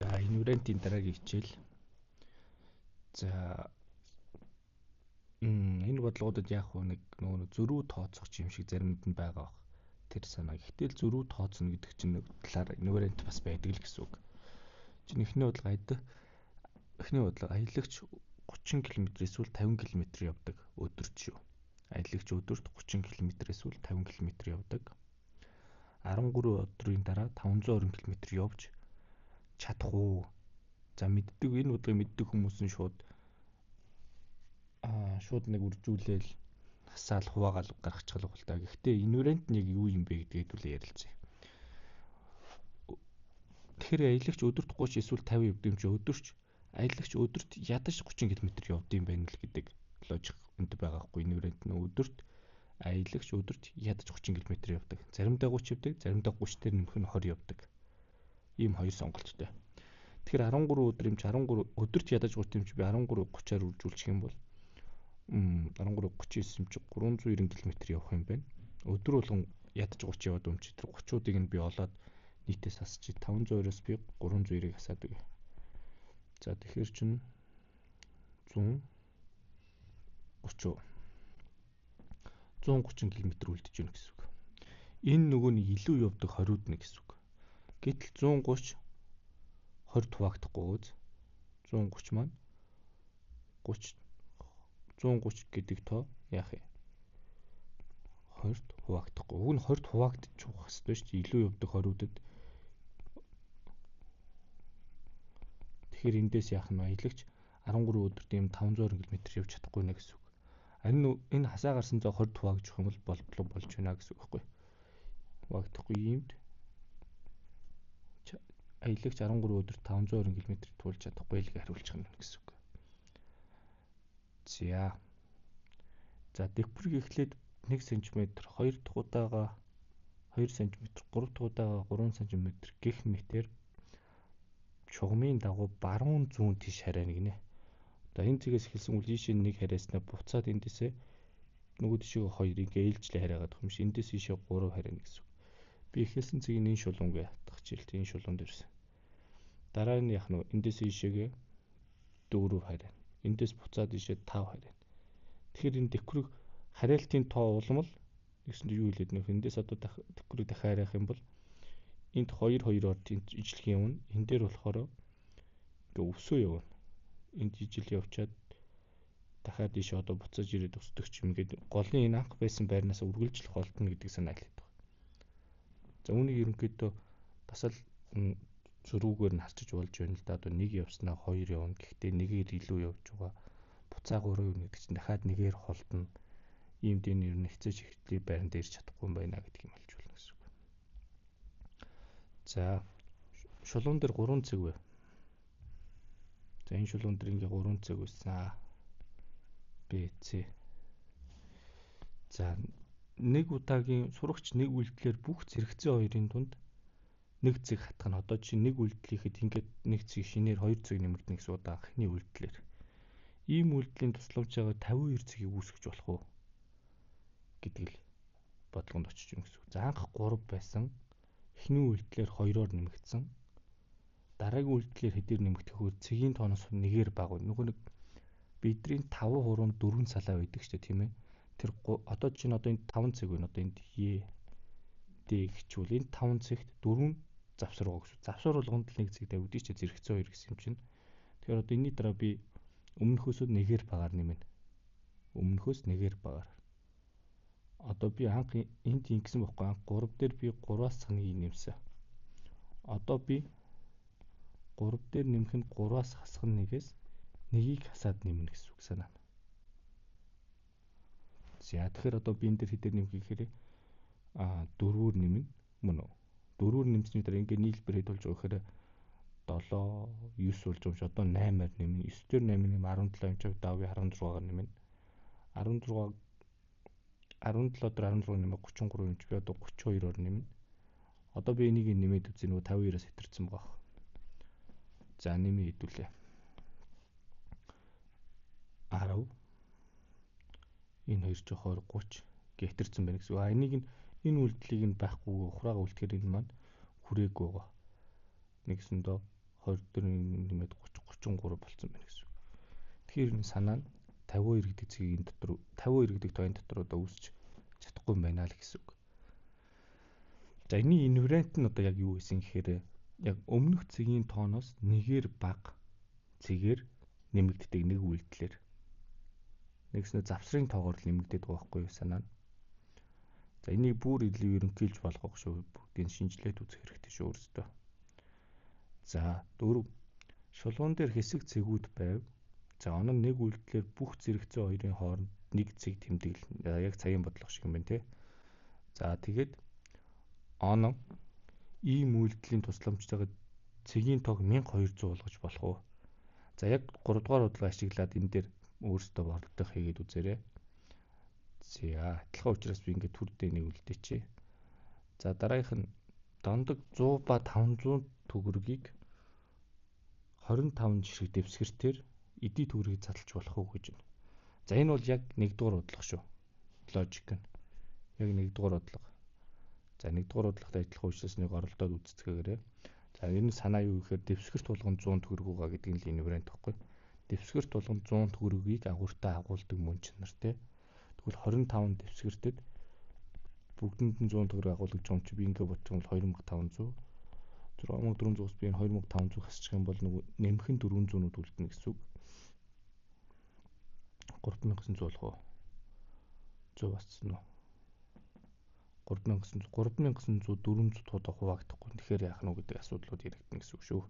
Энэ вариантын дараагийн хичээл. За энэ бодлогуудад яг нэг нөгөө зөрүү тооцох юм шиг заримд нь байгаа. Тэр санаа. Гэтэл зөрүү тооцно гэдэг чинь нэг талаар энэ вариант бас байдаг л гэсэн үг. Чинь эхний бодлого аялагч 30 км эсвэл 50 км явдаг өдөрт шүү. Аялагч өдөрт 30 км эсвэл 50 км явдаг. 13 өдрийн дараа 520 км явж чадах уу? За мэддэг энэ бодлогыг мэддэг хүмүүс нь шууд нэг үржүүлэл хасаал хуваагаал гаргачихлаа бол та. Гэхдээ энэ вариант нь яг юу юм бэ гэдгээд үл ярилцъя. Тэгэхээр аялагч өдөрт 30 эсвэл 50 явдаг юм чи аялагч өдөрт ядаж 30 км явдаг юм байна л гэдэг логик энд байгаа хгүй. Энэ вариант нь аялагч өдөрт ядаж 30 км явдаг. Заримдаа 30 явдаг, заримдаа 30 дээр нэмэх нь 20 явдаг. Ийм хоёр сонголттой. Тэгэхээр 13 өдөр юм чи 13 өдөрт ядаж 30 юм чи би 13 30-аар үржүүлчих юм бол 13 39 юм чи 390 км явах юм байна. Өдөр болгон ядаж 30 яваад юм чи тэр 30-уудыг нь би олоод нийтээс хасчих 520-оос би 390-ыг хасаад өгье. За тэгэхээр чинь 130 км үлдэж байна гэсэн үг. Энэ нөгөө нь илүү явдаг 20-ууд нь гэсэн үг. Гэтэл 130 20 хуваагдахгүй үз. 130 маань 130 гэдэг тоо яах вэ? 20-д хуваагдахгүй. Уг нь 20-д хуваагдчих хэвчээ шүү дээ. Илүү явдаг 20-удад. Тэгэхээр эндээс яах нь аялагч 13 өдөрт ийм 520 км явж чадахгүй нэ гэсэн үг. Харин энэ хасаа гарсан зоо 20-д хуваагдчих юм бол болтлого болж байна гэсэн үг байхгүй. Хуваагдахгүй иймд аялагч 13 өдөрт 520 км туулж чадахгүй л гэж хариулчих нь гэсэн үг. За дэвхрэг эхлээд 1 см, 2 дахь удаага 2 см, 3 дахь удаага 3 см гэх мэтээр чугмын дагуу баруун зүүн тийш харайна гинэ. Одоо энэ цэгээс эхэлсэн үл ийшээ нэг харайснаа буцаад эндээсээ нөгөө тишээ 2 ингээ ээлжлээ харайгаад байгаа юм шиг эндээс ийшээ 3 харайна гэсэн үг. Би эхэлсэн цэгийг энэ шулуунгээ хатгах хичээлтэй энэ шулуунд ирсэн. Дараа нь яах нь эндээс ийшээгээ 4 харайна. Эндээс буцаад ийшээ 5 харайна. Тэгэхээр энэ дэвхрэг хариалтын тоо улмал нэгсэнд юу хэлээд нөх эндээс одоо дэвхрэг дахиад харайх юм бол энд 2-2-оор ижлэх юм. Энэ дээр болохоор ингээ өсөө явна. Энд ижил явчаад дахиад ийш одоо буцаж ирээд өсдөг ч юм ингээд голын энэ анх байсан байрнаас үргэлжлэх болтно гэдэг санаа л хэлдэг. За үүнийг ерөнхийдөө бас л зөрүүгээр нь харчиж болж байна л да. Одоо нэг явснаа 2 явна. Гэхдээ нэгээр илүү явж байгаа. Буцаа 3 явна гэдэг чинь дахиад нэгээр холдно. Иймд энэ ер нь хэцэж ихтэй байранд ирж чадахгүй юм байна гэдэг юм болж байна гэсэн үг. За шулуун дээр 3 цэг бай. За энэ шулуун дээр ингээ 3 цэг байсан. B, C. За нэг удаагийн сурагч нэг үйлдэлээр бүх зэрэгцээ хоёрын дунд нэг цэг хатах нь одоо чинь нэг үйлдэлийхэд ингээд нэг цэг шинээр 2 цэг нэмэгдэнэ гэсэн удаа анхны үйлдэлээр. Ийм үйлдэлийн тусламж байгаа 52 цэгийг үүсгэж болох уу гэдэг л бодлогонд очиж юм гэсэн үг. За анх 3 байсан. Эхний үйлдэлээр 2-оор нэмэгдсэн. Дараагийн үйлдэлээр хэдээр нэмэгдэхөөр цэгийн тооноос нэгээр бага. Нөгөө нэг бидний 5 хуруунд 4 салаа байдаг шүү дээ тийм ээ. Тэр одоо чинь одоо энэ 5 цэг байна. Одоо энд E, D гэхчүүл энэ 5 цэгт 4 завсар байгаа гэсэн. Завсар болгонд л нэг цэг тавигдчих чинь зэрэгцээ 2 гэсэн юм чинь. Тэгэхээр одоо энэний дараа би өмнөхөөсөө нэгээр багаар нэмэнэ. Өмнөхөөс нэгээр багаар. Одоо би анх энд ингэсэн байхгүй анх 3 дээр би 3-аас саныг нэмсэн. Одоо би 3 дээр нэмэх нь 3-аас хасах нь нэгээс нэгийг хасаад нэмнэ гэсэн үг санаа. За тэгэхээр одоо би энэ дээр хэдээр нэмэх гэхээр 4-өөр нэмнэ мөн үү? 4-өөр нэмсний дараа ингээ нийлбэр хэд болж байгаа гэхээр 7 9 болж байгаа юм чи одоо 8-аар нэмнэ. 9 дээр 8 нэм 17 юм чи давь 16-аар нэмнэ. 17 дээр 16 нэмээ 33 юм чи би одоо 32-оор нэмнэ. Одоо би энийг нэмээд үзье нөгөө 52-аас хэтэрсэн байгаа. За нэмээ хэдүүлээ. 10 энэ хоёр жохоор 30 гэтэрсэн байна гэсэн. Энийг энэ үйлдэлийг нь байхгүй ухраага үлдэхээр энэ маань хүрээгүй байгаа. Нэгсэндөө 24 нэмээд 33 болсон байна гэсэн. Тэгэхээр энэ санаа нь 52 гэдэг цэгийн дотор 52 гэдэг тооны дотор одоо үүсч чадахгүй юм байна л гэсэн үг. За энэний энэ вариант нь одоо яг юу гэсэн гэхээр яг өмнөх цэгийн тооноос нэгээр бага цэгээр нэмэгддэг нэг үйлдэлээр. Нэгснэ завсрын тоогоор нэмэгдээд байгаа байхгүй юу санаа нь. За энийг бүр илүү ерөнхийлж болгох шүү. Бүгдийг шинжилээд үзэх хэрэгтэй шүү өөрсдөө. За 4. Шулуун дээр хэсэг цэгүүд байв. За оноо нэг үйлдэлээр бүх зэрэгцээ хоёрын хооронд нэг цэг тэмдэглэнэ. Яг цагийн бодлого шиг юм байна те. За тэгээд оноо ийм үйлдэлийн тусламжтайгаар цэгийн тоог 1200 болгож болох уу? За яг 3 дугаар бодлого ашиглаад энэ дээр өөрсдөө борлуулалт хийгээд үзээрэй. За адилхан учраас би ингээд түр дэнийг үлдээчихье. За дараагийнх нь дондог 100 ба 500 төгрөгийг 25 жирэг дэвсгэртээр эдий төгрөгийг задлж болох уу гэж байна. За энэ бол яг 1-р бодлого шүү. Логик нь. Яг 1-р бодлого. За 1-р бодлоготой адилхан учраас нэг оролдоод үзцгээгээрэй. За энэ санаа юу гэхээр дэвсгэрт болгон 100 төгрөг угаа гэдэг нь л энэ вариант байхгүй. Дэвсгэрт болгон 100 төгрөгийг агууртаа агуулдаг мөн чанартай. Тэгвэл 25 дэвсгэртэд бүгдэнд нь 100 төгрөг агуулгаж байгаа юм чи би ингээ бодчих юм бол 2500 6400-аас би энэ 2500 хасчих юм бол нөгөө нэмхэн 400-нууд үлдэнэ гэсэн үг. 3900 болох уу? 100 бассан уу? 3900 400 хуваагдахгүй. Тэгэхээр яах нь вэ гэдэг асуудлууд яригдана гэсэн үг шүү.